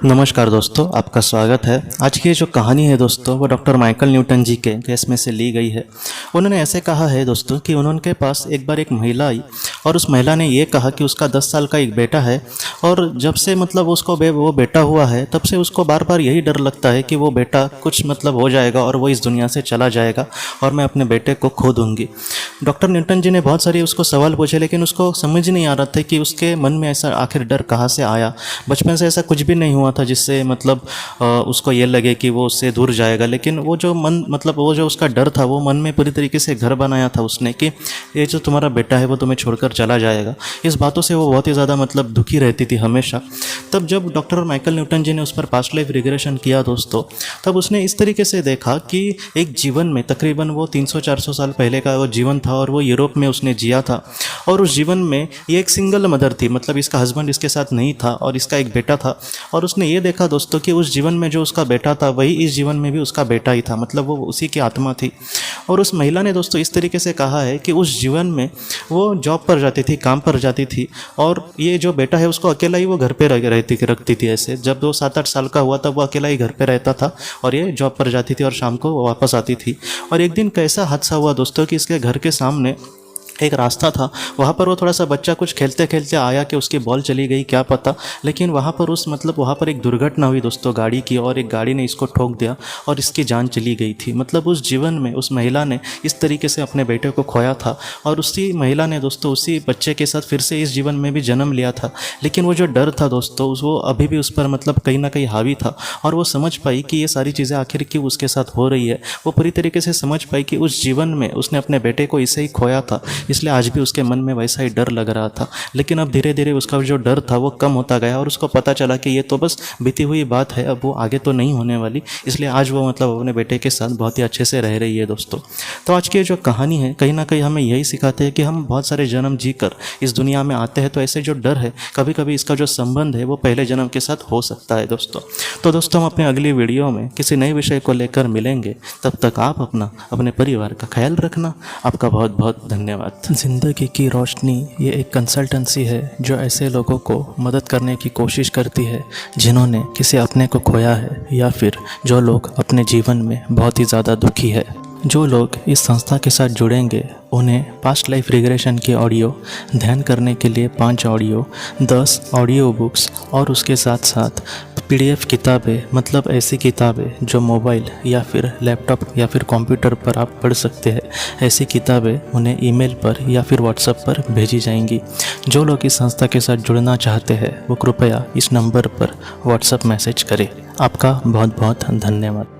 नमस्कार दोस्तों, आपका स्वागत है। आज की जो कहानी है दोस्तों, वो डॉक्टर माइकल न्यूटन जी के केस में से ली गई है। उन्होंने ऐसे कहा है दोस्तों कि उनके पास एक बार एक महिला आई और उस महिला ने ये कहा कि उसका 10 साल का एक बेटा है और जब से उसको वो बेटा हुआ है तब से उसको बार बार यही डर लगता है कि वो बेटा कुछ हो जाएगा और वो इस दुनिया से चला जाएगा और मैं अपने बेटे को खो दूंगी। डॉक्टर न्यूटन जी ने बहुत सारे उसको सवाल पूछे, लेकिन उसको समझ नहीं आ रहा था कि उसके मन में ऐसा आखिर डर कहाँ से आया। बचपन से ऐसा कुछ भी नहीं हुआ था जिससे उसको ये लगे कि वो उससे दूर जाएगा, लेकिन वो जो वो जो उसका डर था वो मन में पूरी तरीके से घर बनाया था उसने कि ये जो तुम्हारा बेटा है वो तुम्हें छोड़कर चला जाएगा। इस बातों से वो बहुत ही ज़्यादा दुखी रहती थी हमेशा। तब जब डॉक्टर माइकल न्यूटन जी ने उस पर पास्ट लाइफ रिग्रेशन किया दोस्तों, तब उसने इस तरीके से देखा कि एक जीवन में तकरीबन वो 300-400 साल पहले का वो जीवन था और वो यूरोप में उसने जिया था। और उस जीवन में ये एक सिंगल मदर थी, इसका हस्बैंड इसके साथ नहीं था और इसका एक बेटा था। और उसने ये देखा दोस्तों कि उस जीवन में जो उसका बेटा था वही इस जीवन में भी उसका बेटा ही था, वो उसी की आत्मा थी। और उस महिला ने दोस्तों इस तरीके से कहा है कि उस जीवन में वो जॉब पर जाती थी, काम पर जाती थी, और ये जो बेटा है उसको अकेला ही वो घर पे रखती थी। ऐसे जब वो 7-8 साल का हुआ तब वो अकेला ही घर पे रहता था और ये जॉब पर जाती थी और शाम को वापस आती थी। और एक दिन कैसा हादसा हुआ दोस्तों कि इसके घर के सामने एक रास्ता था, वहाँ पर वो थोड़ा सा बच्चा कुछ खेलते खेलते आया कि उसकी बॉल चली गई क्या पता, लेकिन वहाँ पर वहाँ पर एक दुर्घटना हुई दोस्तों गाड़ी की, और एक गाड़ी ने इसको ठोक दिया और इसकी जान चली गई थी। उस जीवन में उस महिला ने इस तरीके से अपने बेटे को खोया था और उसी महिला ने दोस्तों उसी बच्चे के साथ फिर से इस जीवन में भी जन्म लिया था। लेकिन वो जो डर था दोस्तों वो अभी भी उस पर कहीं ना कहीं हावी था, और वो समझ पाई कि ये सारी चीज़ें आखिर क्यों उसके साथ हो रही है। वो पूरी तरीके से समझ पाई कि उस जीवन में उसने अपने बेटे को इसे ही खोया था, इसलिए आज भी उसके मन में वैसा ही डर लग रहा था। लेकिन अब धीरे धीरे उसका जो डर था वो कम होता गया और उसको पता चला कि ये तो बस बीती हुई बात है, अब वो आगे तो नहीं होने वाली। इसलिए आज वो अपने बेटे के साथ बहुत ही अच्छे से रह रही है दोस्तों। तो आज की जो कहानी है कहीं ना कहीं हमें यही सिखाते हैं कि हम बहुत सारे जन्म जीकर इस दुनिया में आते हैं, तो ऐसे जो डर है कभी कभी इसका जो संबंध है वो पहले जन्म के साथ हो सकता है दोस्तों। तो दोस्तों हम अपने अगली वीडियो में किसी नए विषय को लेकर मिलेंगे। तब तक आप अपने परिवार का ख्याल रखना। आपका बहुत बहुत धन्यवाद। ज़िंदगी की रोशनी ये एक कंसल्टेंसी है जो ऐसे लोगों को मदद करने की कोशिश करती है जिन्होंने किसी अपने को खोया है, या फिर जो लोग अपने जीवन में बहुत ही ज़्यादा दुखी है। जो लोग इस संस्था के साथ जुड़ेंगे उन्हें पास्ट लाइफ रिग्रेशन की ऑडियो, ध्यान करने के लिए 5 ऑडियो, 10 ऑडियो बुक्स और उसके साथ साथ PDF किताबें, ऐसी किताबें जो मोबाइल या फिर लैपटॉप या फिर कंप्यूटर पर आप पढ़ सकते हैं, ऐसी किताबें उन्हें ईमेल पर या फिर व्हाट्सएप पर भेजी जाएंगी। जो लोग इस संस्था के साथ जुड़ना चाहते हैं वो कृपया इस नंबर पर व्हाट्सएप मैसेज करें। आपका बहुत बहुत धन्यवाद।